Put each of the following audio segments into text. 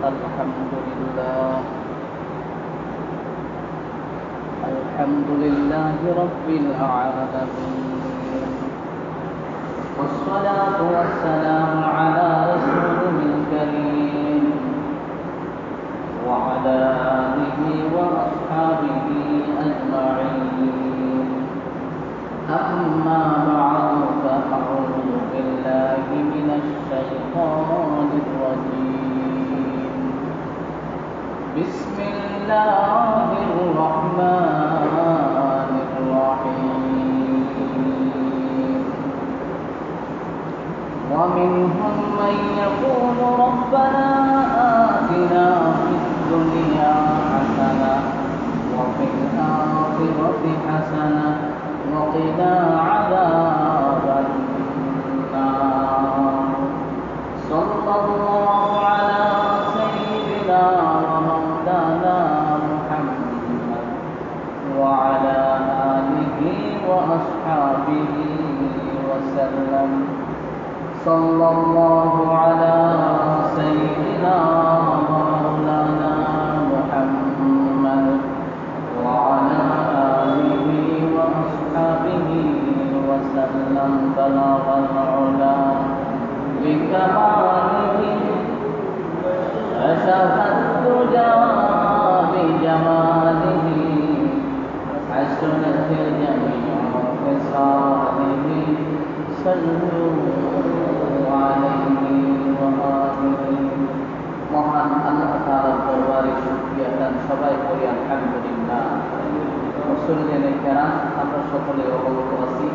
الحمد لله رب العالمين، والصلاة والسلام على رسوله الكريم وعلى آله وأصحابه أجمعين. أما بعد، فأعوذ بالله من الشيطان الرجيم. بسم الله الرحمن الرحيم. ومنهم من يقول ربنا آتنا في الدنيا حسنة وفي الآخرة حسنة وقنا عذاب النار. صلى الله على سيدنا ومولانا محمد وعلى آله وأصحابه وسلم. صلى الله على سيدنا ومولانا محمد وعلى آله وأصحابه وسلم. بلغ العلا بكماله، كشف الدجى بجماله، حسنت الجميع خصاله. صلوا عليه وآله. মহান আল্লাহ তাআলার দরবারে শুকরিয়া দান সবাই করি আলহামদুলিল্লাহ। মুসল্লিয়ানে কেরাম, আমরা সকলে অবগত আছি।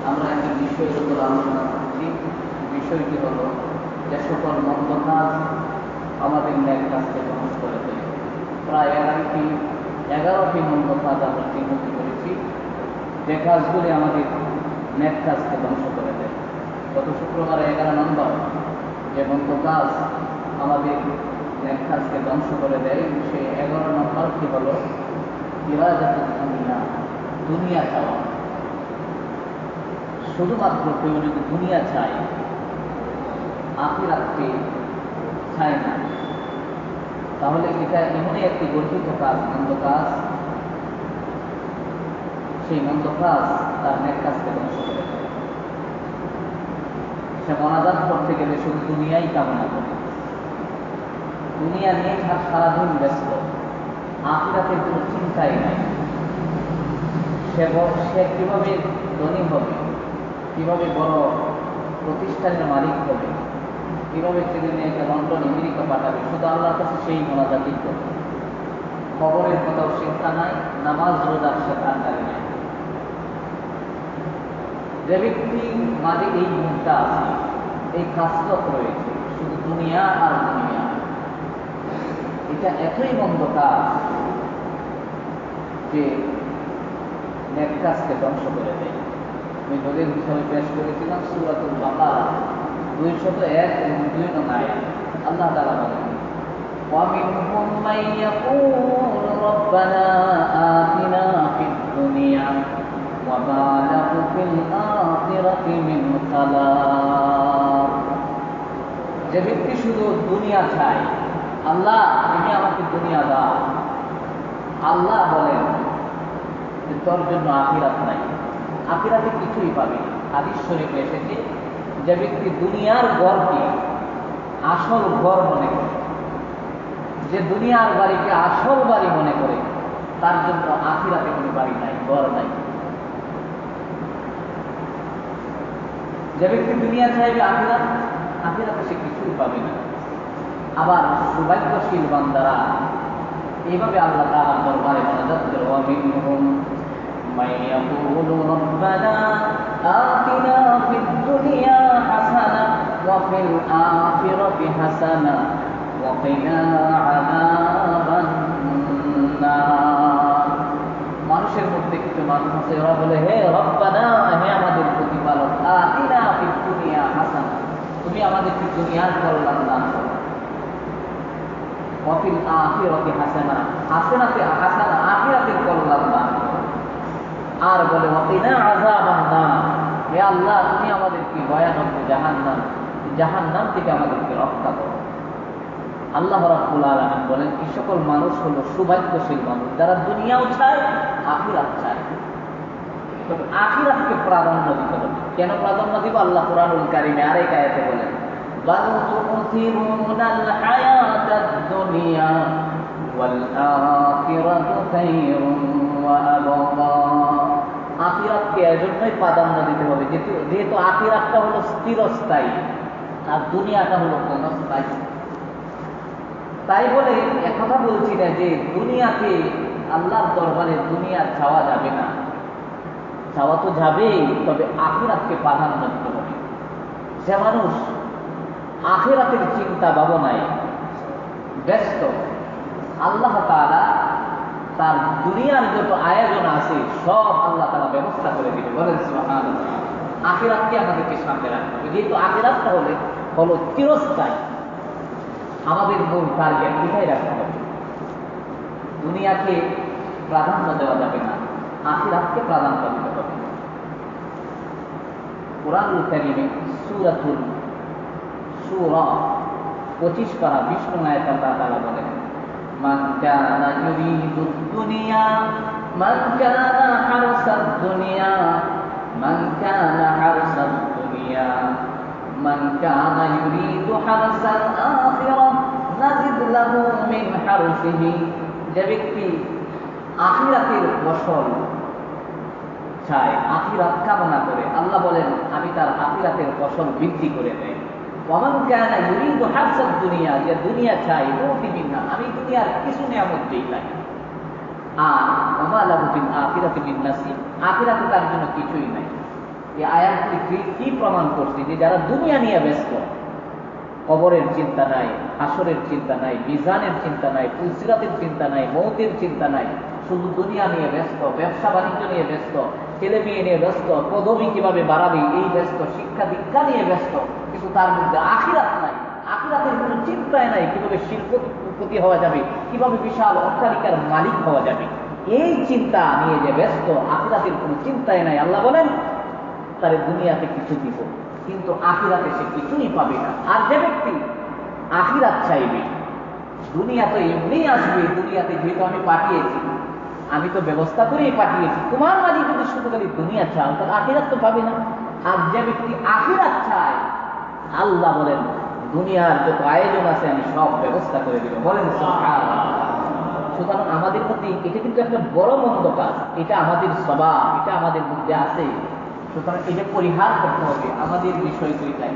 আমরা একটি বিষয়ের উপর আলোচনা করছি। বিষয়টি হলো যে সকল মন্দ কাজ আমাদের ন্যাক কাজকে ধ্বংস করে দেয়। প্রায় 11টি মন্দ কাজ আমরা চিহ্নিত করেছি, যে কাজগুলি আমাদের ন্যাক কাজকে ধ্বংস করে দেয়। গত শুক্রবার 11 নম্বর যে মন্দ কাজ আমাদের ন্যাক কাজকে ধ্বংস করে দেয়, সেই 11 নম্বরটি হলো ইরাদাতুদ দুনিয়া, দুনিয়া চাওয়া। শুধুমাত্র কেউ যদি দুনিয়া চায়, আখিরাতকে চায় না, তাহলে এটা এমনই একটি গর্বিত কাজ, মন্দ কাজ। সেই মন্দ কাজ তার নেক কাজকে ধ্বংস করে দেয়। সে মোনাজাত করতে গেলে শুধু দুনিয়াই কামনা করে, দুনিয়া নিয়ে সারাদিন ব্যস্ত, আখিরাতের কোনো চিন্তাই নাই। সে কিভাবে ধনী হবে, কিভাবে বড় প্রতিষ্ঠানের মালিক হবে, কিভাবে ছেলে মেয়েকে লন্ডন আমেরিকা পাঠাবে, শুধু আল্লাহর কাছে সেই মোনাজাতই করবে। খবরের কোথাও চিন্তা নাই, নামাজ রোজার সাথে আন্ডারে নাই। যে ব্যক্তি মাঝে এই গুণটা আছে, এই কাজটা রয়েছে, শুধু দুনিয়া আর দুনিয়া, এটা এতই মন্দ কাজ যে নেক কাজকে ধ্বংস করে দেয়। আমি দলিল হিসাবে পেশ করেছিলাম সূরাতুল বাকারা 201 এবং 2 নং আয়াত। আল্লাহ তাআলা বলেন, وَمِنْهُمْ مَنْ يَقُولُ رَبَّنَا آتِنَا فِي الدُّنْيَا وَمَا لَهُ فِي الْآخِرَةِ مِنْ خَلَاقٍ। যে ব্যক্তি শুধু দুনিয়া চায়, আল্লাহ তুমি আমাকে দুনিয়া দাও, আল্লাহ বলেন যে তোর জন্য আখিরাত নাই, আখিরাতে কিছুই পাবে। হাদিস শরীফে এসেছে, যে ব্যক্তি দুনিয়ার ঘরকে আসল ঘর মনে করে, যে দুনিয়ার বাড়িকে আসল বাড়ি মনে করে, তার জন্য আখিরাতে কোনো বাড়ি নাই, ঘর নাই। যে ব্যক্তি দুনিয়া চাইবে আখিরাত, আখিরাতে সে কিছুই পাবে না। আবার সৌভাগ্যশীল বান্দারা এইভাবে আল্লাহ তাআলার দরবারে মোনাজাত করে, وَمِنْهُمْ مَنْ يَقُولُ رَبَّنَا آتِنَا فِي الدُّنْيَا حَسَنَةً وَفِي الْآخِرَةِ حَسَنَةً وَقِنَا عَذَابَ النَّارِ। মানুষের মধ্যে কিছু মানুষ আছে, ওরা বলে, হে রব্বানা, হে আমাদের প্রতিপালক, আতিনা ফিদ দুনিয়া হাসানা, তুমি আমাদেরকে দুনিয়ার কল্যাণ দান করো, ওয়া ফিল আখিরাতি হাসানা, আখিরাতের কল্যাণ দান করো। আর বলে, ওয়া কিনা আযাবান নার, হে আল্লাহ তুমি আমাদেরকে ভয়ানক জাহান্নাম থেকে আমাদেরকে রক্ষা করো। আল্লাহ রাব্বুল আলামিন বলেন এই সকল মানুষ হলো সৌভাগ্যশীল মানুষ যারা দুনিয়াও চায় আখিরাত চায়। তবে আখিরাতকে প্রাধান্য দিতে হবে। কেন প্রাধান্য দিব? আল্লাহ কুরআনুল কারীমে আরেক আয়াতে বলেন বাল তুসিরুনাল হায়াতাদ দুনিয়া ওয়াল আখিরাতু খায়রুন ওয়া আবকা। আখিরাতকে এজন্যই প্রাধান্য দিতে হবে যেহেতু আখিরাতটা হলো স্থিরস্থায়ী আর দুনিয়াটা হলো ক্ষণস্থায়ী। তাই বলে একথা বলছি না যে দুনিয়াকে আল্লাহর দরবারে দুনিয়া চাওয়া যাবে না, চাওয়া তো যাবেই, তবে আখিরাতকে প্রাধান্য দিতে হবে। সে মানুষ আখিরাতের চিন্তা ভাবনায় ব্যস্ত, আল্লাহ তাআলা তার দুনিয়ার যত আয়োজন আছে সব আল্লাহ তাআলা ব্যবস্থা করে দিবে। বলেন সুবহানাল্লাহ। আখিরাতকে আমাদেরকে সামনে রাখতে হবে, যেহেতু আখিরাতটা হলো চিরস্থায়ী। আমাদের মূল টার্গেট এটাই রাখতে হবে। দুনিয়াকে প্রাধান্য দেওয়া যাবে না, আখিরাতকে প্রাধান্য দিতে হবে। কুরআনুল কারীমে সূরাতুল শূরা 25 পারা 20 নং আয়াতে আল্লাহ তাআলা বলেন মান কানা ইউরিদুদ দুনিয়া মান কানা হারসাদ দুনিয়া মান কানা হারসাদ দুনিয়া মান কানা ইউরিদু হারসাল আখিরাহ নাজিদ লাহু মিন হারসিহি। যে ব্যক্তি আখিরাতের ফসল চায়, আখিরাত কামনা করে, আল্লাহ বলেন আমি তার আখিরাতের ফসল বৃদ্ধি করে দেই। ওয়ামান কানা ইউরিদু হারসাদ দুনিয়া, যে দুনিয়া চাই নউতি বিন্না, আমি দুনিয়ার কিছু নিয়ামত দেই না। আর ওমা লাহু ফিল আখিরাতি মিন নাসিব, আখিরাতে তার জন্য কিছুই নাই। এই আয়াতটি কি প্রমাণ করছে? যে যারা দুনিয়া নিয়ে ব্যস্ত, কবরের চিন্তা নাই, হাসরের চিন্তা নাই, মিজানের চিন্তা নাই, পুলসিরাতের চিন্তা নাই, মৌতের চিন্তা নাই, শুধু দুনিয়া নিয়ে ব্যস্ত, ব্যবসা বাণিজ্য নিয়ে ব্যস্ত, ছেলে মেয়ে নিয়ে ব্যস্ত, পদবি কিভাবে বাড়াবে এই ব্যস্ত, শিক্ষা দীক্ষা নিয়ে ব্যস্ত, কিন্তু তার মধ্যে আখিরাত নাই, আখিরাতের কোনো চিন্তাই নাই। কিভাবে শিল্পপতি হওয়া যাবে, কিভাবে বিশাল অট্টালিকার মালিক হওয়া যাবে, এই চিন্তা নিয়ে যে ব্যস্ত, আখিরাতের কোনো চিন্তাই নাই। আল্লাহ বলেন তার দুনিয়াতে কিছু দিব, কিন্তু আখিরাতে সে কিছুই পাবে না। আর যে ব্যক্তি আখিরাত চাইবে, দুনিয়া তো এমনি আসবে, দুনিয়াতে যেহেতু আমি পাঠিয়েছি, আমি তো ব্যবস্থা করেই পাঠিয়েছি, তোমার মাঝে যদি শুধু খালি দুনিয়া চাও তাহলে আখিরাত তো পাবে না। আর যে ব্যক্তি আখিরাত চায়, আল্লাহ বলেন দুনিয়ার যত আয়োজন আছে আমি সব ব্যবস্থা করে দিব। বলেন সুবহানাল্লাহ। সুতরাং আমাদের মধ্যে এটা কিন্তু একটা বড় মন্দ কাজ, এটা আমাদের স্বভাব, এটা আমাদের মধ্যে আছে। সুতরাং এটা পরিহার করতে হবে। আমাদের বিষয় দুইটাই,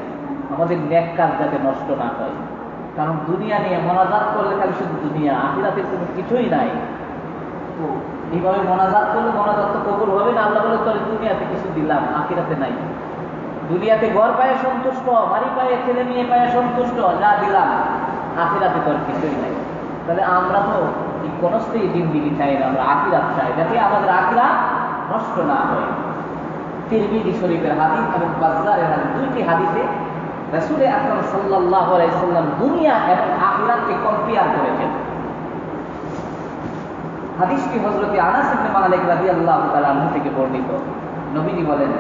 আমাদের নেক কাজ যাতে নষ্ট না হয়। কারণ দুনিয়া নিয়ে মোনাজাত করলে খালি শুধু দুনিয়া, আখিরাতের কোনো কিছুই নাই। তো এইভাবে মোনাজাত করলে মোনাজাত তো কবুল হবে না। আল্লাহ বলে তোর দুনিয়াতে কিছু দিলাম, আখিরাতে নাই। দুনিয়াতে ঘর পায়ে সন্তুষ্ট, বাড়ি পায়ে, ছেলে মেয়ে পায়ে সন্তুষ্ট, যা দিলাম, আখিরাতে তোর কিছুই নাই। তাহলে আমরা তো এই কোনস্থেই জিন্দিগি চাই না, আমরা আখিরাত চাই, যাতে আমাদের আখিরাত নষ্ট না হয়। তিরমিজি শরীফের হাদিস এবং বাজ্জারের হাদিস, দুইটি হাদিসে রাসূল আকরাম সাল্লাল্লাহু আলাইহি সাল্লাম দুনিয়া এবং আখিরাতকে কম্পেয়ার করেছেন। হাদিসটি হযরত আনাস ইবনে মালিক রাদিয়াল্লাহু তাআলা আনহু থেকে বর্ণিত। নবীজি বলেন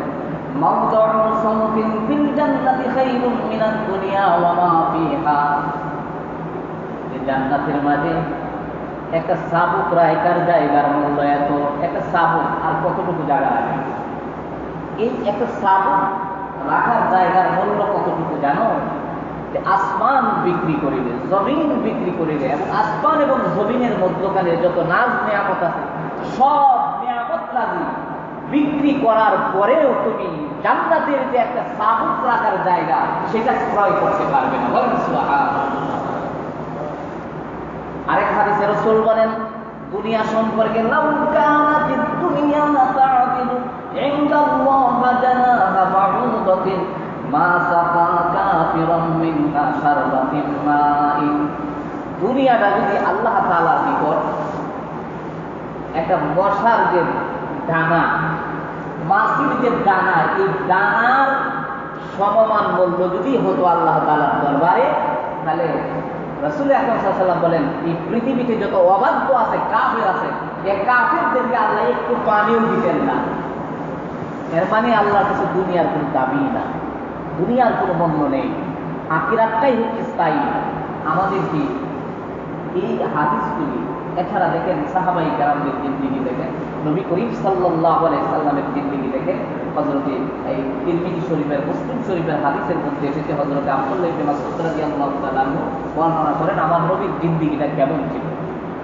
মাওদাউ সাওতিন ফিল জান্নাতি খায়রুম মিনাদ দুনিয়া ওয়া মা ফিহা। এই জান্নাতের মাঝে একটা শাবক রাখার জায়গার মূল্য এত, একটা শাবক আর কতটুকু জায়গা আছে? এই একটা শাবক রাখার জায়গার মূল্য কতটুকু জানো? যে আসমান বিক্রি করিলে, জমিন বিক্রি করিলে, এবং আসমান এবং জমিনের মধ্যখানে যত নাজ নিয়ামত আছে সব নিয়ামত রাজি বিক্রি করার পরেও তুমি জান্নাতের যে একটা শাবক রাখার জায়গা সেটা ক্রয় করতে পারবে না। বলেন সুবহানাল্লাহ। আরেক হাদিসে রাসূল বলেন দুনিয়া সম্পর্কে লাউ কানাতিদ দুনিয়া তা'দিলু ইনদাল্লাহি জানাহা বা'উদাতিন মা সাফা কাফিরাম মিনহা শারবাতিন মাইন। দুনিয়াটা যদি আল্লাহ তাআলার নিকট একটা মশার যে দানা, মাছির যে দানা, এই দানার সমমান মূল্য যদি হতো আল্লাহ তাআলার দরবারে, তাহলে রাসূল আকরাম সাল্লাল্লাহু আলাইহি ওয়াসাল্লাম বলেন এই পৃথিবীতে যত অবাধ্য আছে, কাফের আছে, এই কাফেরদেরকে আল্লাহ একটু পানিও দিতেন না। এর মানে আল্লাহর কাছে দুনিয়ার কোনো দাবি না, দুনিয়ার কোনো মূল্য নেই। আখিরাতটাই হচ্ছে স্থায়ী। আমাদের কি এই হাদিসগুলি এছাড়া দেখেন সাহাবাই কেরামদের জিন্দেগি দেখেন, নবী করিম সাল্লাল্লাহু আলাইহি সাল্লামের জিন্দেগি দেখেন। হযরতে এই তিরমিজি শরীফের, মুসলিম শরীফের হাদিসের মধ্যে এসেছে হযরতে আব্দুল্লাহ ইবনে মাসউদ রাদিয়াল্লাহু তাআলা আনহু বর্ণনা করেন আমার নবীর জিন্দেগিটা কেমন ছিল।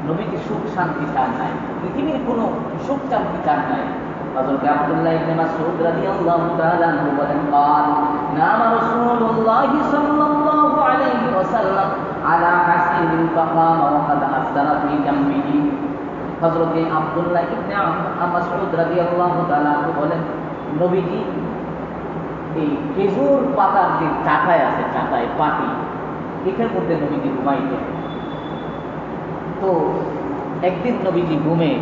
নবীজি সুখ শান্তি চান নাই, পৃথিবীর কোনো সুখ শান্তি চান নাই। হযরতে আব্দুল্লাহ ইবনে মাসউদ রাদিয়াল্লাহু তাআলা আনহু বলেন قال نام رسول الله صلى الله عليه وسلم على حسين فقام وقد أثر في جنبه। হযরতে আব্দুল্লাহ ইবনে মাসউদ রাদিয়াল্লাহু তাআলা আনহু বলেন নবীজি এই খেজুর পাতার যে চাটাই আছে, চাটাই পাটি, এটার মধ্যে নবীজি ঘুমাইতেন। তো একদিন নবীজি ঘুমে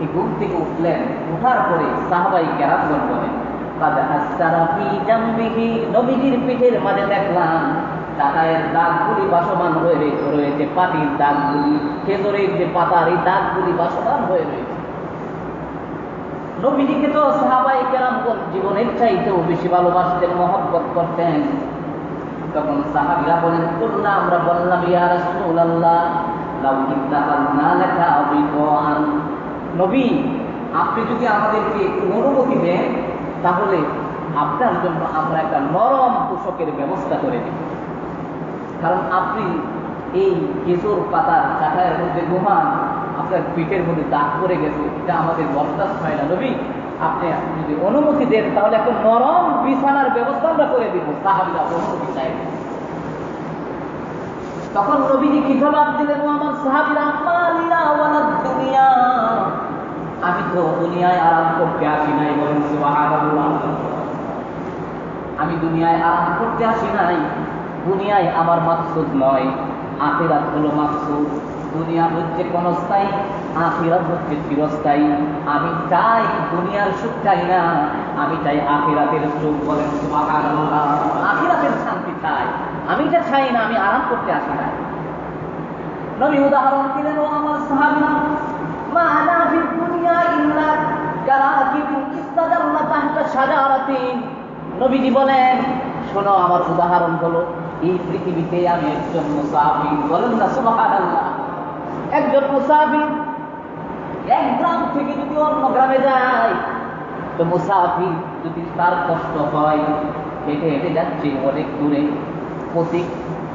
এই ঘুম থেকে উঠলেন, উঠার পরে সাহাবাই কেরামগণ বলেন قد أثر في جنبه, নবীজির পিঠের মাঝে দেখলাম চাটাইয়ের দাগগুলি বাসমান হয়ে রয়েছে, পাটির দাগগুলি, খেজুরের যে পাতার এই দাগগুলি বাসমান হয়ে রয়েছে। নবীজিকে তো সাহাবায়ে কেরামগণ জীবনের চাইতেও বেশি ভালোবাসতেন, মহব্বত করতেন। তখন সাহাবীরা বলেন কুল্লা, আমরা বললাম ইয়া রাসূলুল্লাহ লাউ ইত্তাখাযনা লাকা বিদান, নবী আপনি যদি আমাদেরকে একটু অনুমতি দেন তাহলে আপনার জন্য আমরা একটা নরম পোশাকের ব্যবস্থা করে দেব। কারণ আপনি এই খেজুর পাতার চাটাইয়ের মধ্যে ঘুমান, আপনার পিঠের মধ্যে দাগ পড়ে গেছে, এটা আমাদের বরদাস্ত হয় না। নবী আপনি যদি অনুমতি দেন তাহলে একটা নরম বিছানার ব্যবস্থা আমরা করে দিব। সাহাবীরা অনুমতি চাইলেন। তখন নবীজি কি জবাব দিলেন? ও আমার সাহাবীরা, মালিয়া ওয়ালাদ দুনিয়া, আমি তো দুনিয়ায় আরাম করতে আসি নাই। বলেন সুবহানাল্লাহ। আমি দুনিয়ায় আরাম করতে আসি নাই, দুনিয়ায় আমার মাকসুদ নয়, আখিরাত হলো মাকসুদ। দুনিয়া হচ্ছে ক্ষণস্থায়ী, আখিরাত হচ্ছে চিরস্থায়ী। আমি চাই দুনিয়ার সুখ চাই না, আমি চাই আখিরাতের সুখ। বলেন সুবহানাল্লাহ। আখিরাতের শান্তি চাই, আমি এটা চাই না, আমি আরাম করতে আসি না। নবী উদাহরণ দিলেন, ও আমার সাহাবী, মা আনা ফি দুনিয়া ইল্লা কারাকিবিন ইস্তাজাল্লা তাহতা শাজারাতিন। নবীজি বলেন শোনো, আমার উদাহরণ হলো এই পৃথিবীতে আমি একজন মুসাফির। বলেন না সুবহানাল্লাহ। একজন মুসাফির এক গ্রাম থেকে যদি অন্য গ্রামে যায়, তো মুসাফির যদি তার কষ্ট হয়, হেঁটে হেঁটে যাচ্ছে অনেক দূরে, পথিক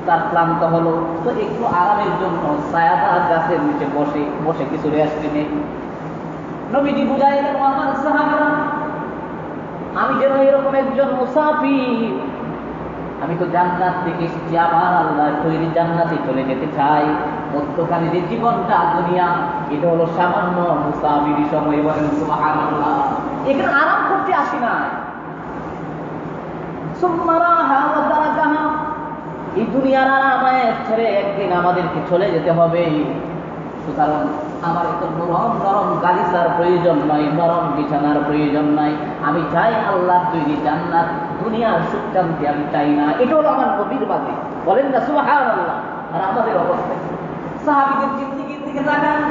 তার ক্লান্ত হলো, তো একটু আরামের জন্য ছায়াদার গাছের নিচে বসে বসে কিছু রেস্ট নেই। নবীজি বুঝাইলেন, আমার সাহাবীরা, আমি যেন এরকম একজন মুসাফির, আমি তো জান্নাত থেকে এসেছি, আমার আল্লাহ তৈরি জান্নাতে চলে যেতে চাই। মধ্যখানে যে জীবনটা দুনিয়া, এটা হলো সামান্য মুসাফিরি সময়। বলেন সুবহানাল্লাহ। এখানে আরাম করতে আসি না। সুম্মারাহা ওয়া তারাকাহা, এই দুনিয়ার আরামায়েশ ছেড়ে একদিন আমাদেরকে চলে যেতে হবে। সুতরাং আমার এত নরম নরম গালিচার প্রয়োজন নাই, নরম বিছানার প্রয়োজন নাই। আমি চাই আল্লাহর তৈরি জান্নাত, দুনিয়ার সুখ শান্তি আমি চাই না। এটা হলো আমার নবীর বাদে। বলেন না সুবহানাল্লাহ। আর আমাদের অবস্থা, সাহাবীদের জিন্দেগির দিকে তাকান।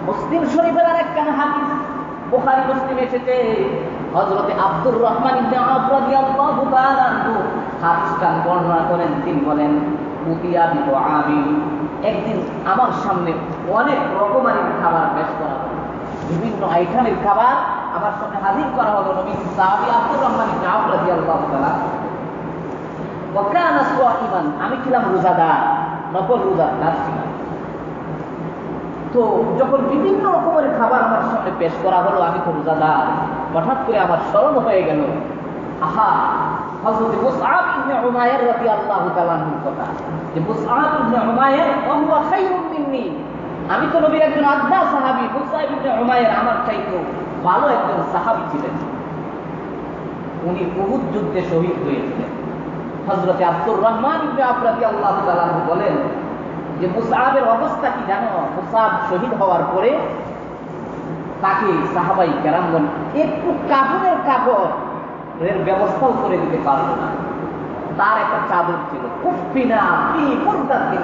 মুসলিম শরীফের আরেকটা হাদিস, বুখারী মুসলিম এসেছে, হযরতে আব্দুর রহমান ইবনে আওফ রাদিয়াল্লাহু তাআলা আনহু হাদিসটা বর্ণনা করেন। তিনি বলেন উতিয়া বিতআমি, একদিন আমার সামনে অনেক রকমের খাবার পেশ করা হলো, বিভিন্ন আইটেমের খাবার আমার সামনে হাজির করা হলো। নবী সাহাবী আব্দুর রহমান ইবনে আওফ রাদিয়াল্লাহু তাআলা ওয়া কানা সাইমান, আমি ছিলাম রোজাদার, নফল রোজাদার ছিলাম। তো যখন বিভিন্ন রকমের খাবার আমার সামনে পেশ করা হলো, আমি তো রোজাদার, হঠাৎ করে আমার স্মরণ হয়ে গেল, আহা হযরত মুসআব ইবনে উমাইর রাদিয়াল্লাহু তাআলা আনহুর কথা, যে মুসআব ইবনে উমাইর ওয়া হুয়া খায়রুম মিন্নি, আমি তো নবীর একজন আধা সাহাবী। মুসআব ইবনে উমাইর আমার চাইতে ভালো একজন সাহাবী ছিলেন, উনি উহুদ যুদ্ধে শহীদ হয়েছিলেন। হযরত আব্দুর রহমান ইবনে আওফ রাদিয়াল্লাহু তাআলা আনহু বলেন যে মুসআবের অবস্থা কি জানো? মুসআব শহীদ হওয়ার পরে তাকে সাহাবাই কেরামগণ একটু কাপড়ের কাপড়ের ব্যবস্থাও করে দিতে পারলো না। তার একটা চাদর ছিল, কুফিনা কি মুরদাতিন,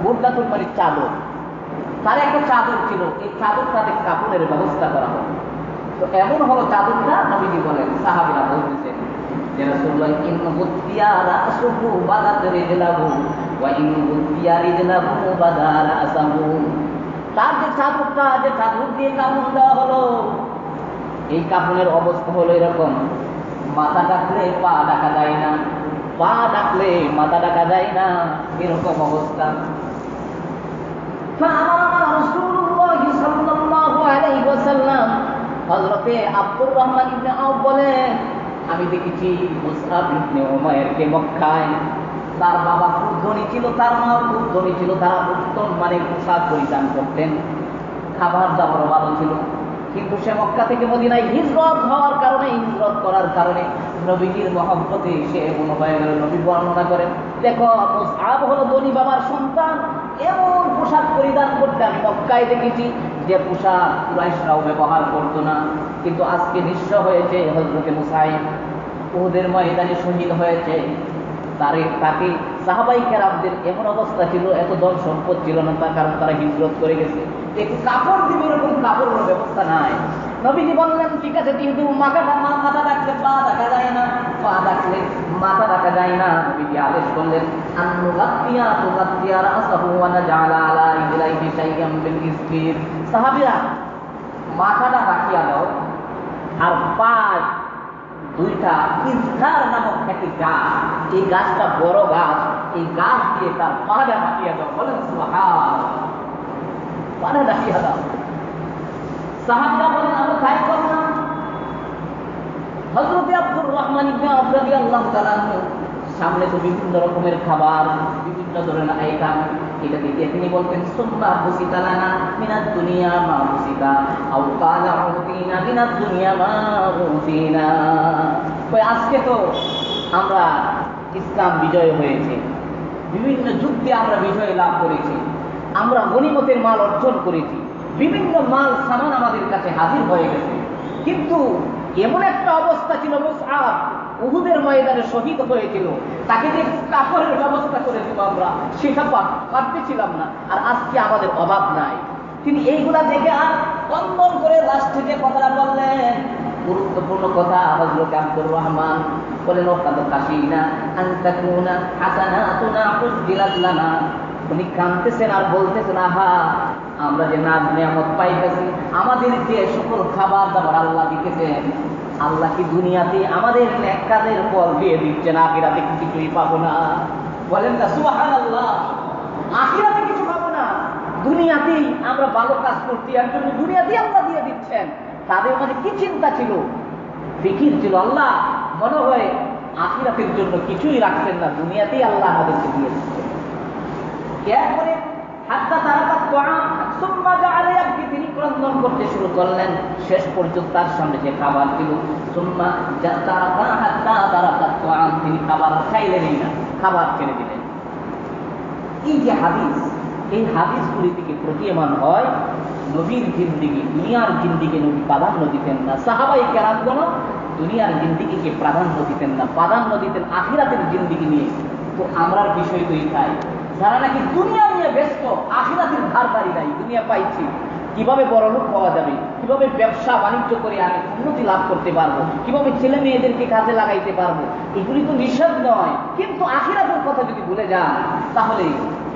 মুরদাতুল মানে চাদর, তার একটা চাদর ছিল, এই চাদরটাতে কাপড়ের ব্যবস্থা করা হলো। তো এমন হলো চাদরটা, নবীজি বলেন, সাহাবীরা বলতেছেন যে রাসূলুল্লাহ ইন গুতিয়া রাসুহু বাদাত রিজলাহু ওয়া ইন গুতিয়া রিজলাহু বাদা রাসাহু। তার যে চাদর দিয়ে কাপড় দেওয়া হলো, এই কাপড়ের অবস্থা হলো এরকম, মাথা ডাকলে পা ডাকা যায় না, পা ডাকলে মাথা ডাকা যায় না, এরকম অবস্থা। হযরতে আব্দুর রহমান ইবনে আউফ বলেন, আমি দেখেছি মুসআব ইবনে উমাইরকে মক্কায়, তার বাবা খুব ধনী ছিল, তার মা খুব ধনী ছিল, তারা উত্তম মানের পোশাক পরিধান করতেন, খাবার দাবার ভালো ছিল। কিন্তু সে মক্কা থেকে মদিনায় হিজরত হওয়ার কারণে, হিজরত করার কারণে নবীজির মহব্বতে সে এমন হয়ে গেল। নবী বর্ণনা করেন, দেখো মুসআব হলো ধনী বাবার সন্তান, এমন পোশাক পরিধান করতে আমি মক্কায় দেখেছি যে পোশাক কুরাইশরাও ব্যবহার করতো না। কিন্তু আজকে নিঃস্ব হয়েছে হযরতে মুসাইব, উহুদের ময়দানে শহীদ হয়েছে। তাকে সাহাবাই কেরামদের এমন অবস্থা ছিল, এত ধন সম্পদ ছিল না, তার কারণ তারা হিজরত করে গেছে। একটু কাপড় দিবে, এরকম কাপড়ের ব্যবস্থা নাই। নবীজি বললেন, ঠিক আছে, কিন্তু মাথা ডাকলে পা দেখা যায় না, পা ডাকলে মাথা দেখা যায় না। নবীজি আদেশ করলেন, সাহাবীরা মাথাটা রাখিয়া দাও, আর পা দুইটা ইজহার নামক একটি গাছ, এই গাছটা বড় গাছ, এই গাছ দিয়ে তার পাটা ঢাকিয়ে দাও। বলেন সুবহানাল্লাহ, পাটা ঢাকিয়ে দাও। সাহাবীরা বলেন, আমরা তাই করলাম। হযরত আব্দুর রহমান ইবনে আউফ রাদিয়াল্লাহু তাআলা সামনে তো বিভিন্ন রকমের খাবার, বিভিন্ন ধরনের আইটেম, এটা দেখে তিনি বলতেন, সুম্মা বুসিতা লানা মিনাদ দুনিয়া মা বুসিতা আও কালা উতিনা মিনাদ দুনিয়া মা উতিনা। কই আজকে তো আমরা ইসলাম বিজয় হয়েছে, বিভিন্ন যুদ্ধে আমরা বিজয় লাভ করেছি, আমরা গনিমতের মাল অর্জন করেছি, বিভিন্ন মাল সামান আমাদের কাছে হাজির হয়ে গেছে, কিন্তু এমন একটা অবস্থা ছিল, মুসআব উহুদের ময়দানে শহীদ হয়েছিল, তাকে যে কাপড়ের ব্যবস্থা করে দিব আমরা, সেটা পারতেছিলাম না। আর আজকে আমাদের অভাব নাই। তিনি এইগুলা দেখে আর কন্দন করে লাস্ট থেকে কথাটা বললেন, গুরুত্বপূর্ণ কথা। হযরত আব্দুর রহমান বলেন, ওকাদ কাশিনা আনতাকুনা হাসানাতুনা উজদিলাত লানা। উনি কাঁদতেছেন আর বলতেছেন, আহা, আমরা যে নাজ নিয়ামত পাইতেছি, আমাদের যে সকল খাবার দাবার আল্লাহ দিতেছেন, আল্লাহ কি দুনিয়াতে আমাদের নেক কাজের ফল দিয়ে দিচ্ছেন, আখিরাতে কিছুই পাবো না? বলেন না সুবহানাল্লাহ, আখিরাতে কিছু পাবো না, দুনিয়াতেই আমরা ভালো কাজ করতে এর জন্য দুনিয়াতেই আল্লাহ দিয়ে দিচ্ছেন। তাদের মধ্যে কি চিন্তা ছিল, ফিকির ছিল, আল্লাহ মনে হয় আখিরাতের জন্য কিছুই রাখছেন না, দুনিয়াতেই আল্লাহ আমাদেরকে দিয়ে দিচ্ছেন। এরপরে হাত্তা তারাকাত তুআম সুম্মা জাআলা ইয়াবকি, তিনি ক্রন্দন করতে শুরু করলেন, শেষ পর্যন্ত তার সামনে যে খাবার ছিল, সুম্মা তারাকা হাত্তা তারাকাত তুআম, তিনি খাবার খাইলেনই না, খাবার ছেড়ে দিলেন। এই যে হাদিস, এই হাদিসগুলি থেকে প্রতীয়মান হয় নবীর জিন্দিগি, দুনিয়ার জিন্দিগি নবী প্রাধান্য দিতেন না। সাহাবায়ে কেরামগণ দুনিয়ার জিন্দিগিকে প্রাধান্য দিতেন না, প্রাধান্য দিতেন আখিরাতের জিন্দিগি নিয়ে। তো আমরার বিষয় তো এটাই, যারা নাকি দুনিয়া নিয়ে ব্যস্ত, আখিরাতের ধারধারি নাই, দুনিয়া পাইছি, কিভাবে বড়লোক হওয়া যাবে, কিভাবে ব্যবসা বাণিজ্য করে আমি উন্নতি লাভ করতে পারবো, কিভাবে ছেলে মেয়েদেরকে কাজে লাগাইতে পারবো, এগুলি তো নিষেধ নয়। কিন্তু আখিরাতের কথা যদি ভুলে যান, তাহলে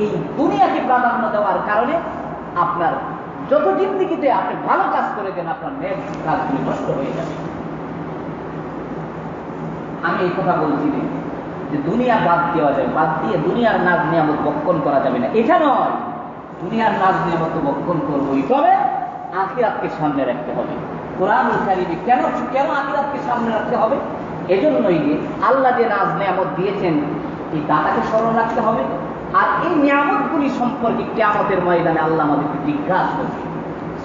এই দুনিয়াকে প্রাধান্য দেওয়ার কারণে আপনার যত জিন্দিগিতে আপনি ভালো কাজ করে দেন, আপনার নেক কাজগুলি নষ্ট হয়ে যাবে। আমি এই কথা বলছি না যে দুনিয়া বাদ দেওয়া যাবে, বাদ দিয়ে দুনিয়ার নাজ নিয়ামত বক্ষণ করা যাবে না, এটা নয়। দুনিয়ার নাজ নিয়ামত বক্ষণ করবোই, তবে আখিরাতকে সামনে রাখতে হবে। কোরআনুল কারীমে কেন আখিরাতকে সামনে রাখতে হবে? এজন্যই যে আল্লাহ যে নাজ নিয়ামত দিয়েছেন, এই দাতাকে স্মরণ রাখতে হবে। আর এই নিয়ামতগুলি সম্পর্কে কিয়ামতের ময়দানে আল্লাহ আমাদেরকে জিজ্ঞাসা করবে।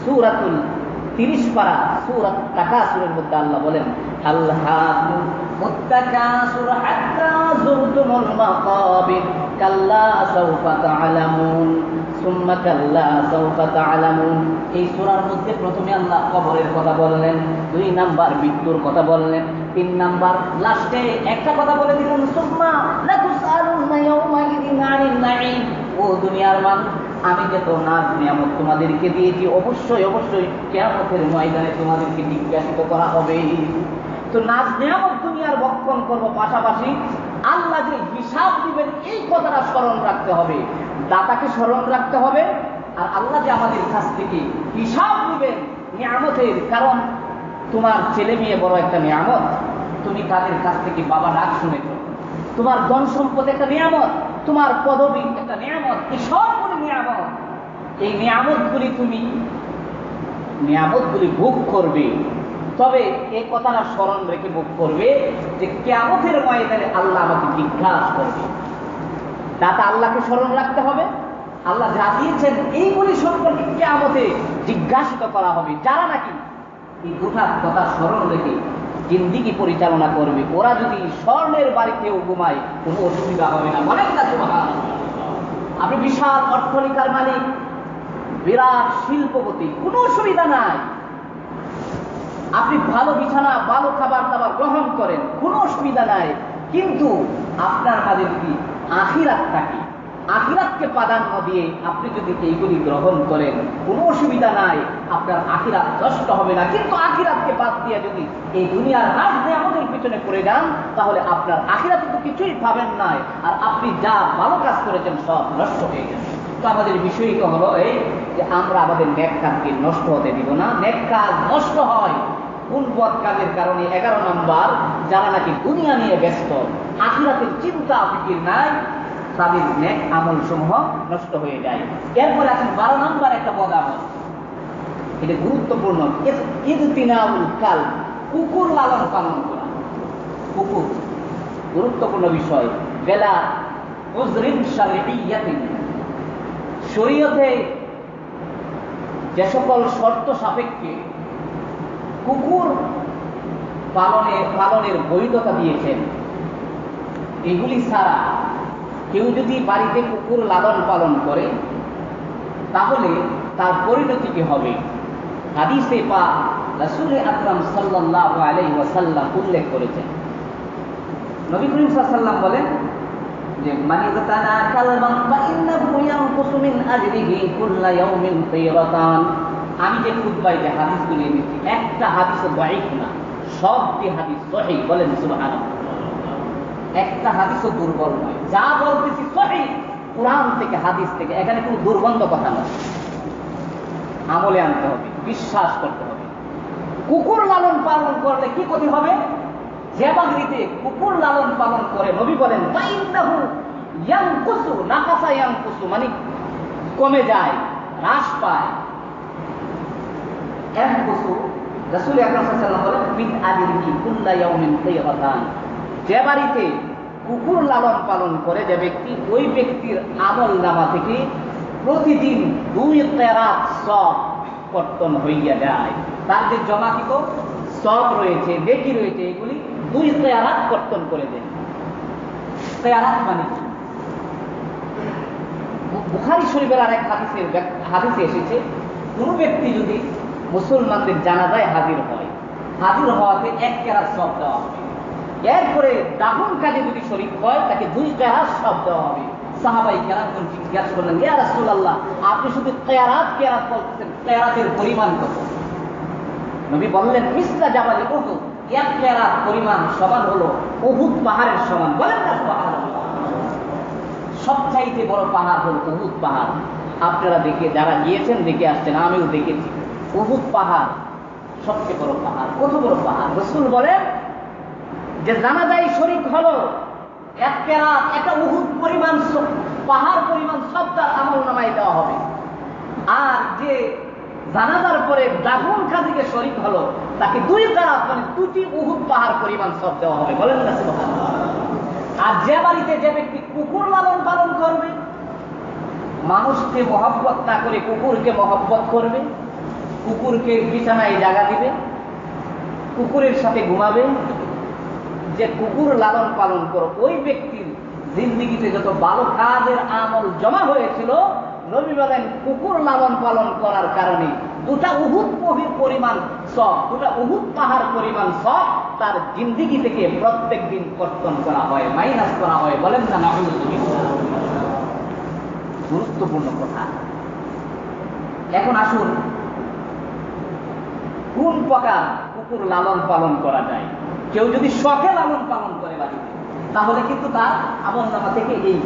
সূরাতুল 30 পারা সূরাত তাকাসুরের মধ্যে আল্লাহ বলেন, আল্লাহাকুম মুত্তাকাসুর হাত্তা যুরতুমুল মাকাবির কাল্লা সাওফা তা'লামুন সুম্মা কাল্লা সাওফা তা'লামুন। এই সূরার মধ্যে প্রথমে আল্লাহ কবরের কথা বললেন, 2 নাম্বার মৃত্যুর কথা বললেন, 3 নাম্বার লাস্টে একটা কথা বলে দিলেন, সুম্মা লাতুসআলুনা ইয়াওমাইযিন আনিন নাঈম। ও দুনিয়ার মানুষ, আমি যত নাজ নিয়ামত তোমাদেরকে দিয়েছি, অবশ্যই অবশ্যই কিয়ামতের ময়দানে তোমাদেরকে জিজ্ঞাসিত করা হবে। তো তো নাজ নিয়ামত দুনিয়ার ভক্ষণ করবো, পাশাপাশি আল্লাহ যে হিসাব দিবেন এই কথাটা স্মরণ রাখতে হবে, দাতাকে স্মরণ রাখতে হবে, আর আল্লাহ যে আমাদের কাছ থেকে হিসাব দিবেন নিয়ামতের। কারণ তোমার ছেলে মেয়ে বড় একটা নিয়ামত, তুমি তাদের কাছ থেকে বাবা ডাক শুনেছ। তোমার ধন সম্পদ একটা নিয়ামত, তোমার পদবী একটা নিয়ামত, এই সবগুলি নিয়ামত। এই নিয়ামতগুলি ভোগ করবে, তবে এই কথাটা স্মরণ রেখে ভোগ করবে যে কিয়ামতের ময়দানে আল্লাহ আমাকে জিজ্ঞাসা করবে। দাতা আল্লাহকে স্মরণ রাখতে হবে, আল্লাহ যা দিয়েছেন এইগুলি সম্পর্কে কিয়ামতে জিজ্ঞাসিত করা হবে। যারা নাকি এই গোটা কথা স্মরণ রেখে জিন্দিগি পরিচালনা করবে, ওরা যদি স্বর্ণের বাড়িতেও ঘুমায় কোনো অসুবিধা হবে না। বলেন না সুবহানাল্লাহ। আপনি বিশাল অট্টালিকার মালিক, বিরাট শিল্পপতি, কোনো অসুবিধা নাই। আপনি ভালো বিছানা, ভালো খাবার দাবার গ্রহণ করেন, কোনো অসুবিধা নাই। কিন্তু আপনার মাঝে যদি আখিরাত থাকে, আখিরাতকে প্রাধান্য দিয়ে আপনি যদি এইগুলি গ্রহণ করেন, কোনো অসুবিধা নাই, আপনার আখিরাত নষ্ট হবে না। কিন্তু আখিরাতকে বাদ দিয়ে যদি এই দুনিয়ার রাজ নিয়ামতের পিছনে পড়ে যান, তাহলে আপনার আখিরাতে তো কিছুই পাবেন নাই, আর আপনি যা ভালো কাজ করেছেন সব নষ্ট হয়ে যাবে। তো আমাদের বিষয়টা হলো এই যে আমরা আমাদের নেক কাজকে নষ্ট হতে দিব না। নেক কাজ নষ্ট হয় কোন বদ কাজের কারণে? 11 নম্বর, যারা নাকি দুনিয়া নিয়ে ব্যস্ত, আখিরাতের চিন্তা ফিকির নাই, তাদের নেক আমল সমূহ নষ্ট হয়ে যায়। এরপরে আছেন 12 নম্বর একটা বদ আমল, এটা গুরুত্বপূর্ণ, ইযতিনাউল কাল, কুকুর লালন পালন করা। কুকুর গুরুত্বপূর্ণ বিষয়। বেলা উযরিন শারঈয়াতিন, শরীয়তে যে সকল শর্ত সাপেক্ষে কুকুর পালনের বৈধতা দিয়েছেন, এগুলি ছাড়া কেউ যদি বাড়িতে কুকুর লালন পালন করে, তাহলে তার পরিণতি কি হবে? হাদিসে পাক রাসূল আকরাম সাল্লাল্লাহু আলাইহি ওয়াসাল্লাম উল্লেখ করেছেন। নবী করিম সাল্লাল্লাহু আলাইহি ওয়াসাল্লাম বলেন যে মান ইযতানা কালবান ফাইন্নাহু ইয়ানকুসু মিন আজরিহি কুল্লা ইয়াউমিন কিরাতান। আমি যে খুতবায় যে হাদিসগুলি এনেছি, একটা হাদিসও দাঈফ না, সবটি হাদিস সহিহ। বলেন সুবহানাল্লাহ। একটা হাদিসও দুর্বল নয়, যা বলতেছি সহিহ, কোরআন থেকে হাদিস থেকে, এখানে কোনো দুর্গন্ধ কথা নয়। আমলে আনতে হবে, বিশ্বাস করতে হবে। কুকুর লালন পালন করলে কি ক্ষতি হবে? যে বাড়িতে কুকুর লালন পালন করে, নবী বলেন ফাইন্নাহু ইয়ানকুসু, নাকাসা ইয়ানকুসু মানে কমে যায়, হ্রাস পায়। ইয়ানকুসু, রাসূল আকরাম সাল্লাল্লাহু আলাইহি ওয়াসাল্লাম বলেন মিন আজরিহি কুল্লা ইয়াউমিন কিরাতান। যে বাড়িতে কুকুর লালন পালন করে যে ব্যক্তি, ওই ব্যক্তির আমল নামা থেকে প্রতিদিন 2 কিরাত সওয়াব কর্তন হইয়া যায়। তার যে জমাকৃত সওয়াব রয়েছে, নেকি রয়েছে, এগুলি 2 কিরাত কর্তন করে দেন। কিরাত মানে কি? বুখারী শরীফের আরেক হাদিসে এসেছে, কোন ব্যক্তি যদি মুসলমানদের জানাজায় হাজির হয়, হাজির হওয়াতে 1 কিরাত সওয়াব দেওয়া হবে। এরপরে দাফন কাজে যদি শরীক হয়, তাকে 2 কিরাত সওয়াব দেওয়া হবে। সাহাবায়ে কেরামগণ জিজ্ঞাসা করলেন, ইয়া রাসূলুল্লাহ, আপনি শুধু কিরাত বলতেছেন, কিরাতের পরিমাণ কত? নবী বললেন মিসলা জাবাল উহুদ, 1 কিরাত পরিমাণ সমান হলো উহুদ পাহাড়ের সমান। বলেন না সুবহানাল্লাহ। সবচাইতে বড় পাহাড় হলো উহুদ পাহাড়। আপনারা যারা গিয়েছেন দেখে আসছেন, আমিও দেখেছি। উহুদ পাহাড় সবচেয়ে বড় পাহাড়। কত বড় পাহাড়? রাসূল বলেন যে জানাজায় শরীক হলো 1 কিরাত, একটা উহুদ পরিমাণ পাহাড় পরিমাণ সব তার আমল নামায় দেওয়া হবে। আর যে জানাজার পরে দাফন কাজে শরীক হলো, তাকে 2 কিরাত মানে 2টি উহুদ পাহাড় পরিমাণ সব দেওয়া হবে। বলেন না সুবহানাল্লাহ। আর যে বাড়িতে যে ব্যক্তি কুকুর লালন পালন করবে, মানুষকে মহব্বত না করে কুকুরকে মহব্বত করবে, কুকুরকে বিছানায় জায়গা দিবে, কুকুরের সাথে ঘুমাবে, যে কুকুর লালন পালন করো, ওই ব্যক্তির জিন্দিগিতে যত ভালো কাজের আমল জমা হয়েছিল, নবী বলেন কুকুর লালন পালন করার কারণে 2টা উহুদ পরিমাণ সওয়াব, 2টা উহুদ পাহাড় পরিমাণ সওয়াব তার জিন্দিগি থেকে প্রত্যেক দিন কর্তন করা হয়, মাইনাস করা হয়। বলেন না নাউযুবিল্লাহ। গুরুত্বপূর্ণ কথা। এখন আসুন, কোন প্রকার কুকুর লালন পালন করা যায়, কেউ যদি শখে লালন পালন করে বাড়িতে, তাহলে কিন্তু তার আমলনামা থেকে এই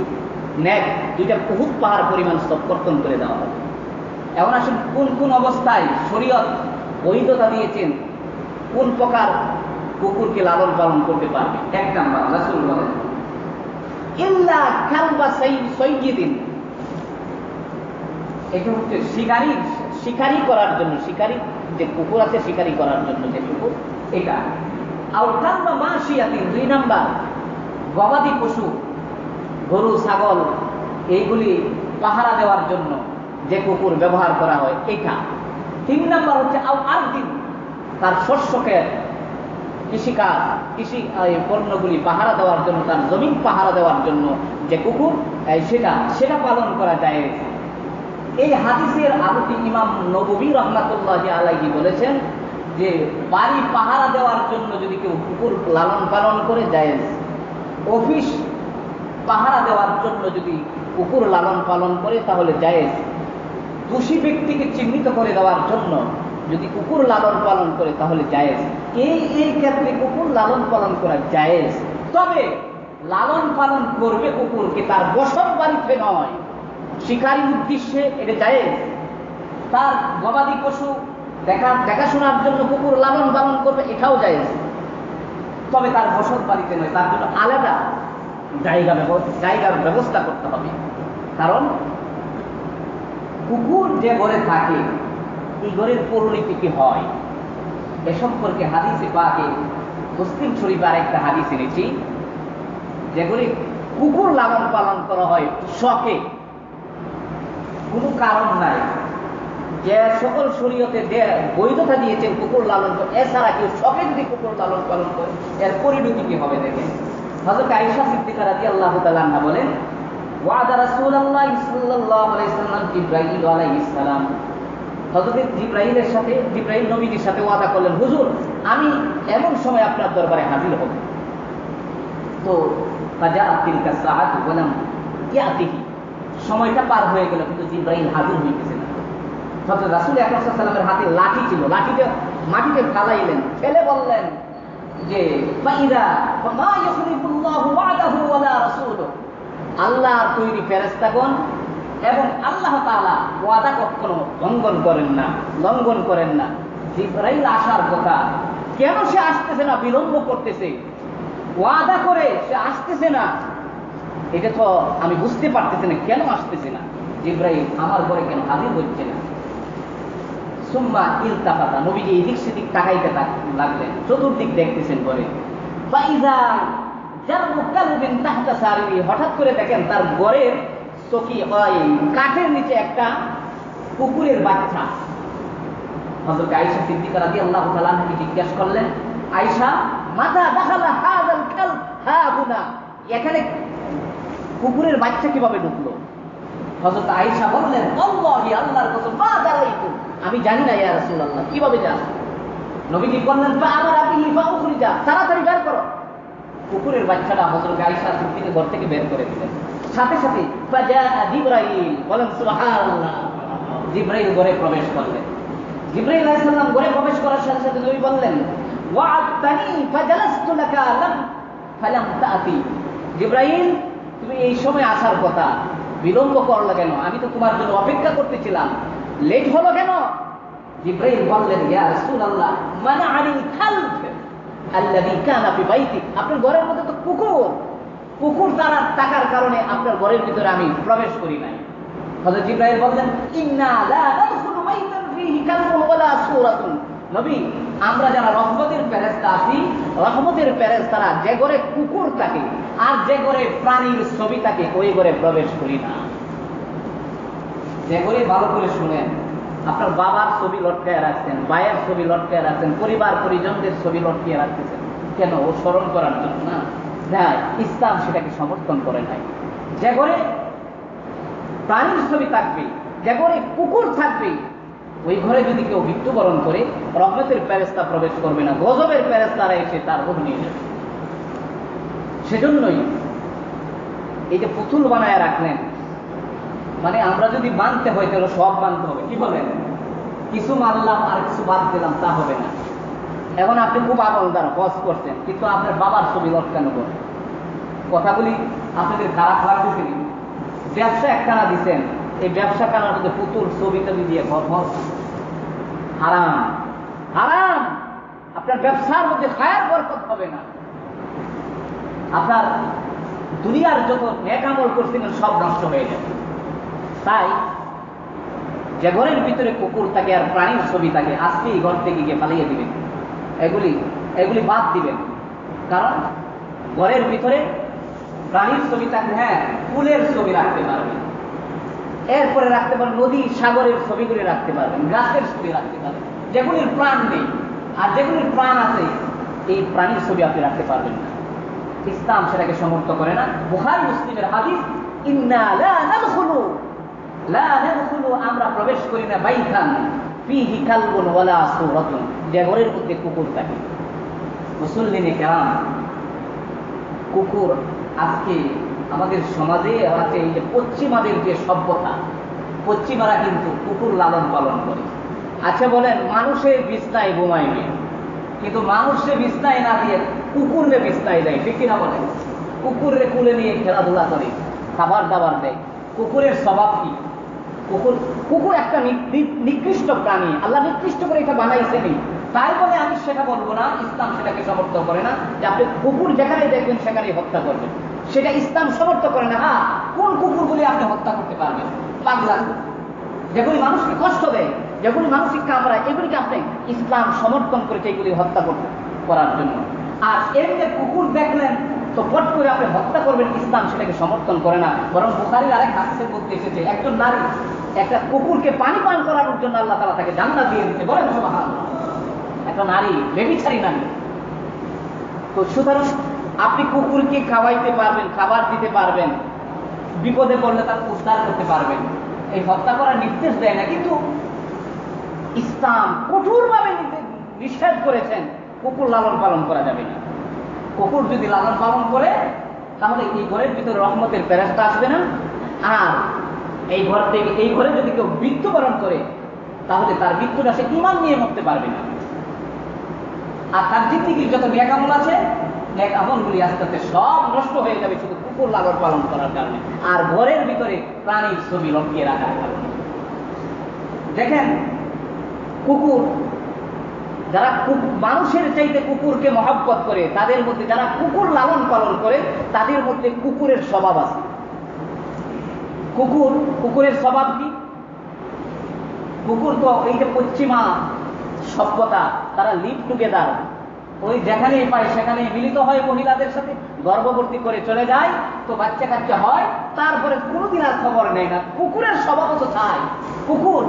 নেক 2টা উহুদ পাহাড় পরিমাণ সব কর্তন করে দেওয়া হবে। এখন আসুন কোন কোন অবস্থায় শরীয়ত বৈধতা দিয়েছেন, কোন প্রকার কুকুরকে লালন পালন করতে পারবে। 1 নাম্বার রাসূল বলেন ইল্লা কালবা সাইয়্যিদিন, এটা হচ্ছে শিকারি করার জন্য, শিকারি যে কুকুর আছে শিকারি করার জন্য যে কুকুর, এটা। আর কালবা মাশিয়াতিন, 2 নাম্বার গবাদি পশু, গরু ছাগল এইগুলি পাহারা দেওয়ার জন্য যে কুকুর ব্যবহার করা হয় এটা। 3 নাম্বার হচ্ছে আও আরদিন, তার শস্যক্ষেত, কৃষিকাজ, কৃষি পণ্যগুলি পাহারা দেওয়ার জন্য, তার জমিন পাহারা দেওয়ার জন্য যে কুকুর, সেটা পালন করা যায়। এই হাদিসের আলোকে ইমাম নববী রাহমাতুল্লাহি আলাইহি বলেছেন যে বাড়ি পাহারা দেওয়ার জন্য যদি কেউ কুকুর লালন পালন করে জায়েজ, অফিস পাহারা দেওয়ার জন্য যদি কুকুর লালন পালন করে তাহলে জায়েজ, দোষী ব্যক্তিকে চিহ্নিত করে দেওয়ার জন্য যদি কুকুর লালন পালন করে তাহলে জায়েজ। এই ক্ষেত্রে কুকুর লালন পালন করা জায়েজ। তবে লালন পালন করবে কুকুরকে তার বসত বাড়িতে নয়, শিকারী উদ্দেশ্যে এটা জায়েজ। তার গবাদি পশু দেখাশোনার জন্য কুকুর লালন পালন করবে, এটাও জায়েজ। তবে তার বসত বাড়িতে নয়, তার জন্য আলাদা জায়গার ব্যবস্থা করতে হবে। কারণ কুকুর যে ঘরে থাকে এই ঘরের পরিণতি কি হয় এ সম্পর্কে হাদিসে পাকে মুসলিম শরীফে আরেকটা হাদিস এনেছি, যেগুলি কুকুর লালন পালন করা হয় শখে, কোনো কারণ নাই। যে সকল শরীয়তে বৈধতা দিয়েছেন কুকুর লালন করে, এছাড়া কেউ শখে যদি কুকুর লালন পালন করে এর পরিণতি কি হবে দেখেন। হযরত আয়েশা সিদ্দিকা রাদিয়াল্লাহু তাআলা আনহা বলেন ওয়াদা রাসূলুল্লাহ সাল্লাল্লাহু আলাইহি ওয়াসাল্লাম জিবরাইল আলাইহিস সালাম, হযরত জিবরাইল নবীর সাথে ওয়াদা করলেন, হুজুর আমি এমন সময় আপনার দরবারে হাজির হব। তো ফাজাআত তিলকা সাআত ওয়ালাম ইয়াতিহি, সময়টা পার হয়ে গেল কিন্তু জিবরাইল হাজির হইতেছে না। হযরত রাসূল আকরাম সাল্লাল্লাহু আলাইহি ওয়াসাল্লামের হাতে লাঠি ছিল, লাঠিটা মাটিতে ফালাইলেন, ফেলে বললেন যে ফাইদা মা ইখলিফুল্লাহু ওয়াদাহু ওয়ালা রাসূলুহু, আল্লাহর তৈরি ফেরেশতাগণ এবং আল্লাহ তাআলা ওয়াদা কখনো লঙ্ঘন করেন না। জিবরাইল আসার কথা, কেন সে আসতেছে না, বিলম্ব করতেছে, ওয়াদা করে সে আসতেছে না, এটা তো আমি বুঝতে পারতেছি না কেন আসতেছে না। জিবরাইল আমার ঘরে কেন হাজির হচ্ছে না। সুম্মা ইলতাফাতা, নবীজি এদিক সেদিক তাকাইতে লাগলেন, চতুর্দিক দেখতেছেন ঘরে। ফাইজা জারবু কালবিন তাহতা সারিহি, হঠাৎ করে দেখেন তার ঘরের চকি কাঠের নিচে একটা কুকুরের বাচ্চা। হযরত আয়েশা সিদ্দিকা রাদিয়াল্লাহু তাআলা আনহাকে জিজ্ঞাসা করলেন, আয়েশা মাতা দাখালা হাযাল কালব হাহুনা, এখানে কুকুরের বাচ্চা কিভাবে ঢুকলো? হযরত আয়েশা বললেন, আল্লাহি, আল্লাহর কসম, মা দারাইতু, আমি জানি না ইয়া রাসূলুল্লাহ, কিভাবে জানো? নবীজি বললেন ফাআমারা বিহি ফাউখরিজা, তাড়াতাড়ি বের করো। কুকুরের বাচ্চাটা হযরত আয়েশা সিদ্দিকা ঘর থেকে বের করে দিলেন। সাথে সাথে ফাজা জিবরাইল, বলেন সুবহানাল্লাহ, জিবরাইল ঘরে প্রবেশ করলেন। জিবরাইল আলাইহিস সালাম ঘরে প্রবেশ করার সাথে সাথে নবী বললেন ওয়া'তানি ফাজালাস্তু লাকা ফালাম তা'তি, জিবরাইল তুমি এই সময় আসার কথা, বিলম্ব করলে কেন? আমি তো তোমার জন্য অপেক্ষা করতেছিলাম, লেট হলো কেন? জিবরাইল বললেন ইয়া রাসূলুল্লাহ মানা'আনিল কালব আল্লাযী কানা ফি বাইতি, আপনার ঘরের মধ্যে তো কুকুর থাকার কারণে আপনার ঘরের ভিতরে আমি প্রবেশ করি নাই। হযরত জিবরাইল বললেন ইন্না লা নাদখুলু বাইতান ফীহি কালবুন ওয়ালা সূরাতুন, নবী আমরা যারা রহমতের ফেরেশতা আছি, রহমতের ফেরেশতারা যে ঘরে কুকুর থাকে আর যে ঘরে প্রাণীর ছবি থাকে ওই ঘরে প্রবেশ করি না। যে ঘরে, ভালো করে শুনেন, আপনার বাবার ছবি লটকায় রাখছেন, ভাইয়ের ছবি লটকায় রাখছেন, পরিবার পরিজনদের ছবি লটকিয়ে রাখতেছেন, কেন? ও স্মরণ করার জন্য না, হ্যাঁ, ইসলাম সেটাকে সমর্থন করে নাই। যে ঘরে প্রাণীর ছবি থাকবে, যে ঘরে কুকুর থাকবে, ওই ঘরে যদি কেউ মৃত্যুবরণ করে রহমতের ফেরেশতা প্রবেশ করবে না, গজবের ফেরেশতারা এসে তার রূহ নিয়ে যাবে। সেজন্যই এই যে পুতুল বানায় রাখলেন, মানে আমরা যদি মানতে হয় তাহলে সব মানতে হবে, কি বলেন? কিছু মানলাম আর কিছু বাদ দিলাম তা হবে না। এখন আপনি খুব আমলদার, হজ করছেন, কিন্তু আপনার বাবার ছবি লটকানো করে। কথাগুলি আপনাদের খারাপ লাগতেছে। ব্যবসা একখানা দিচ্ছেন, এই ব্যবসা খানার মধ্যে পুতুল ছবি টবি দিয়ে ঘর হারাম হারাম। আপনার ব্যবসার মধ্যে খায়ার বরকত হবে না। আপনার দুনিয়ার যত নেক আমল করছিলেন সব নষ্ট হয়ে যাবে। তাই যে ঘরের ভিতরে কুকুর থাকে আর প্রাণীর ছবি থাকে, আজকেই ঘর থেকে গিয়ে পালিয়ে দিবেন, এগুলি বাদ দিবেন। কারণ ঘরের ভিতরে প্রাণীর ছবি থাকলে হ্যাঁ ফুলের ছবি রাখতে পারবেন, এরপরে রাখতে পারবেন নদী সাগরের ছবিগুলি রাখতে পারবেন, গাছের ছবি রাখতে পারবেন, যেগুলির প্রাণ নেই। আর যেগুলির প্রাণ আছে এই প্রাণীর ছবি আপনি রাখতে পারবেন না। ইসলাম সেটাকে সমর্থন করে না। বুখারী মুসলিমের হাদিস, ইন্না লা নাদখুলু, আমরা প্রবেশ করি না বাইতান ফীহি কালবুন ওয়ালা সূরাতুন, যে ঘরের মধ্যে কুকুর থাকে। মুসল্লিনে কেরাম, কুকুর আজকে আমাদের সমাজে আছে। এই যে পশ্চিমাদের যে সভ্যতা, পশ্চিমারা কিন্তু কুকুর লালন পালন করে। আচ্ছা বলেন, মানুষের বিছনায় ঘুমাইবে, কিন্তু মানুষের বিছনায় না দিয়ে কুকুরে বিছনায় দেয়, ঠিক কিনা বলেন? কুকুরে কুলে নিয়ে খেলাধুলা করে, খাবার দাবার দেয়। কুকুরের স্বভাব কি? কুকুর একটা নিকৃষ্ট প্রাণী, আল্লাহ নিকৃষ্ট করে এটা বানাইছেনি। তাই বলে আমি সেটা বলবো না, ইসলাম সেটাকে সমর্থন করে না যে আপনি কুকুর যেখানে দেখবেন সেখানেই হত্যা করবেন, সেটা ইসলাম সমর্থন করে না। হ্যাঁ, কোন কুকুরগুলি আপনি হত্যা করতে পারবেন? পাগলা, যেগুলি মানুষকে কষ্ট দেয়, যেগুলি মানসিক কামড়ায়, এগুলিকে আপনি ইসলাম সমর্থন করেছে এগুলি হত্যা করার জন্য। আর এমনি কুকুর দেখলেন তো পট করে আপনি হত্যা করবেন, ইসলাম সেটাকে সমর্থন করে না। বরং বুখারীর আরেক হাদিসে বলতে এসেছে, একজন নারী একটা কুকুরকে পানি পান করানোর জন্য আল্লাহ তাআলা তাকে জান্নাত দিয়ে দিতে। বলেন সুবহানাল্লাহ। একটা নারী, ব্যভিচারী নারী। তো সুতরাং আপনি কুকুরকে খাওয়াইতে পারবেন, খাবার দিতে পারবেন, বিপদে পড়লে তার উদ্ধার করতে পারবেন, এই হত্যা করার নির্দেশ দেয় না। কিন্তু ইসলাম কঠোরভাবে নিষেধ করেছেন কুকুর লালন পালন করা যাবে না। কুকুর যদি লালন পালন করে তাহলে এই ঘরের ভিতরে রহমতের ফেরেশতা আসবে না। আর এই ঘরে যদি কেউ মৃত্যুবরণ করে তাহলে তার মৃত্যুটা সে ঈমান নিয়ে মরতে পারবে না। আর তার জিন্দেগীর যত নেক আমল আছে, নেক আমলগুলি আস্তে আস্তে সব নষ্ট হয়ে যাবে শুধু কুকুর লালন পালন করার কারণে, আর ঘরের ভিতরে প্রাণীর ছবি লটকিয়ে রাখার কারণে। দেখেন, কুকুর যারা মানুষের চাইতে কুকুরকে মহব্বত করে, তাদের মধ্যে যারা কুকুর লালন পালন করে তাদের মধ্যে কুকুরের স্বভাব আছে। কুকুরের স্বভাব কি? কুকুর তো এই যে পশ্চিমা সভ্যতা, তারা লিভ টুগেদার, ওই যেখানেই পায় সেখানে মিলিত হয় মহিলাদের সাথে, গর্ভবতী করে চলে যায়, তো বাচ্চা কাচ্চা হয়, তারপরে কোনোদিন আর খবর নেয় না। কুকুরের স্বভাব তো চাই, কুকুর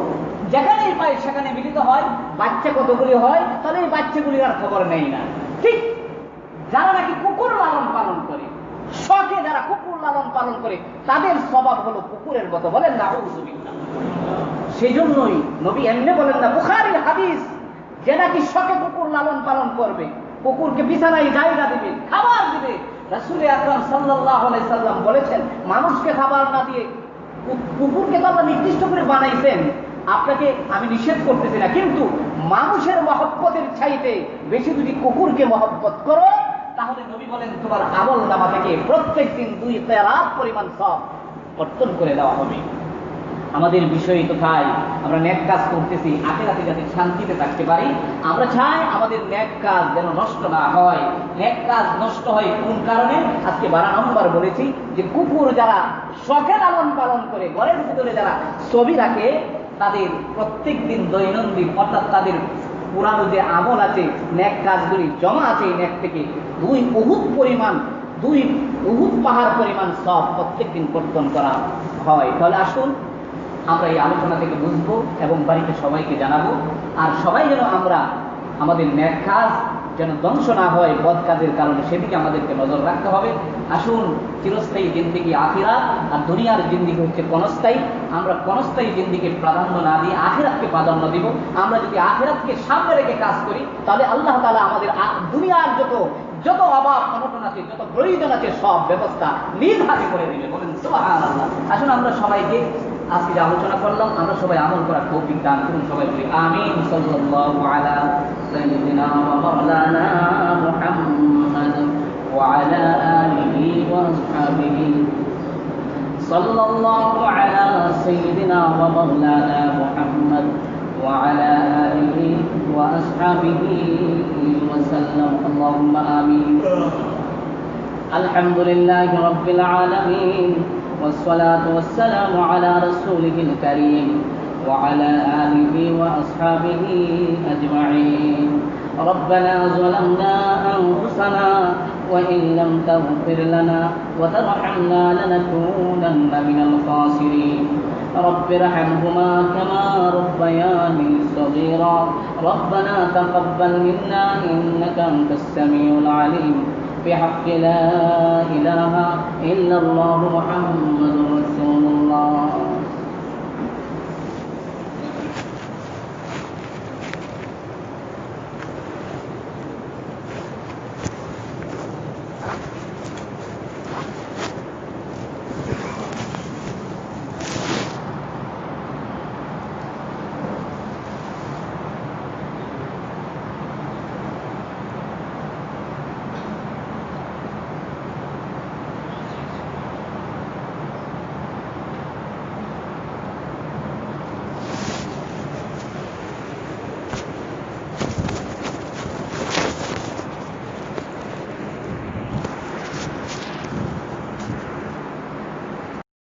যেখানেই পায় সেখানে মিলিত হয়, বাচ্চা কতগুলি হয়, তাহলে এই বাচ্চাগুলির আর খবর নেই না। ঠিক যারা নাকি কুকুর লালন পালন করে, শখে যারা কুকুর লালন পালন করে, তাদের স্বভাব হলো কুকুরের মতো। বলেন না আউযুবিল্লাহ। সেই জন্যই নবী এমনি বলেন না, বুখারীর হাদিস, যে নাকি শখে কুকুর লালন পালন করবে, কুকুরকে বিছানায় জায়গা দিবে, খাবার দিবে। রাসূল আকরাম সাল্লাল্লাহু আলাইহি সাল্লাম বলেছেন, মানুষকে খাবার না দিয়ে কুকুরকে তো আল্লাহ নির্দিষ্ট করে বানাইছেন, আপনাকে আমি নিষেধ করতেছি না, কিন্তু মানুষের মহব্বতের চাইতে বেশি যদি কুকুরকে মহব্বত করো তাহলে নবী বলেন তোমার আমল নামা থেকে প্রত্যেকদিন 2 কিরাত পরিমাণ সওয়াব কর্তন করে দেওয়া হবে। আমাদের বিষয় কোথায়? আমরা নেক কাজ করতেছি, আখিরাতে যাতে শান্তিতে থাকতে পারি। আমরা চাই আমাদের নেক কাজ যেন নষ্ট না হয়। নেক কাজ নষ্ট হয় কোন কারণে? আজকে 12 নম্বর বলেছি যে কুকুর যারা শখে লালন পালন করে, ঘরের ভিতরে যারা ছবি রাখে, তাদের প্রত্যেক দিন দৈনন্দিন, অর্থাৎ তাদের পুরানো যে আমল আছে, নেক কাজগুলি জমা আছে, এই নেক থেকে 2 উহুদ পাহাড় পরিমাণ সওয়াব প্রত্যেক দিন কর্তন করা হয়। তাহলে আসুন আমরা এই আলোচনা থেকে বুঝবো এবং বাড়িতে সবাইকে জানাবো, আর সবাই যেন আমরা আমাদের নেক কাজ যেন ধ্বংস না হয় বদ কাজের কারণে, সেদিকে আমাদেরকে নজর রাখতে হবে। আসুন, চিরস্থায়ী জিন্দেগি আখিরাত, আর দুনিয়ার জিন্দেগি হচ্ছে ক্ষণস্থায়ী। আমরা ক্ষণস্থায়ী জিন্দেগিকে প্রাধান্য না দিয়ে আখিরাতকে প্রাধান্য দিব। আমরা যদি আখিরাতকে সামনে রেখে কাজ করি তাহলে আল্লাহ তাআলা আমাদের দুনিয়ার যত অভাব অনটন আছে, যত প্রয়োজন আছে, সব ব্যবস্থা নিজ হাতে করে দিবে। বলেন সুবহানাল্লাহ। আসুন আমরা সবাইকে আজকে যে আলোচনা করলাম আমরা সবাই আমল করার তৌফিক দান করুন, সবাই বলি আমিন। সাল্লাল্লাহু আলা সাইয়্যিদিনা ওয়া মাওলানা মুহাম্মাদ ওয়া আলা আলিহি ওয়া আসহাবিহি সাল্লাল্লাহু আলা সাইয়্যিদিনা ওয়া মাওলানা মুহাম্মাদ ওয়া আলা আলিহি ওয়া আসহাবিহি ওয়া সাল্লাম। আল্লাহুম্মা আমিন। আলহামদুলিল্লাহি রাব্বিল আলামিন والصلاة والسلام على رسوله الكريم وعلى آله وأصحابه أجمعين. ربنا ظلمنا أنفسنا وإن لم تغفر لنا وترحمنا لنكونن من الخاسرين. رب ارحمهما كما ربياني صغيرا. ربنا تقبل منا إنك أنت السميع العليم. بحق لا إله إلا الله محمد